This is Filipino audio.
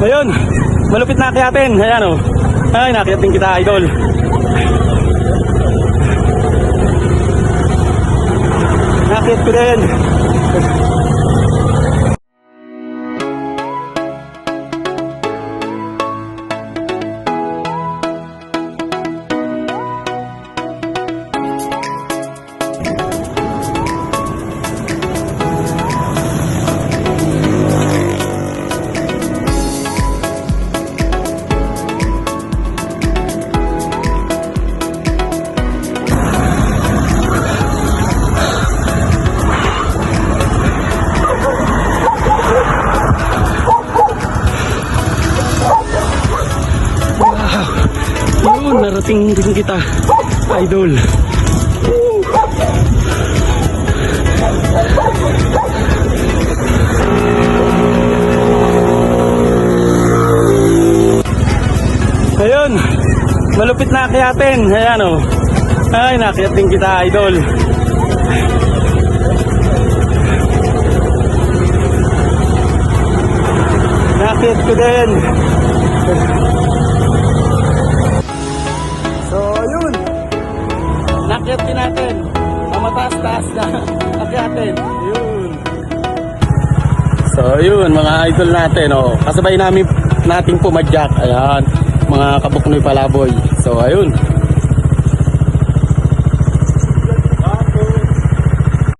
Ayun, malupit na akyatin. Ayan o. Ay, nakyatin kita, idol. Nakyat ko din. Yun, narating din kita, idol. Ayun, malupit na akyatin. Ayan o. Ay, nakyat din kita, idol. Nakyat ko din. So, yun. Nakyat din natin. Ang mataas-taas na akyatin. Yun. So, yun, mga idol natin. Oh. Kasabay natin pumadyak. Ayan, mga kabuknoy palaboy. So, ayun.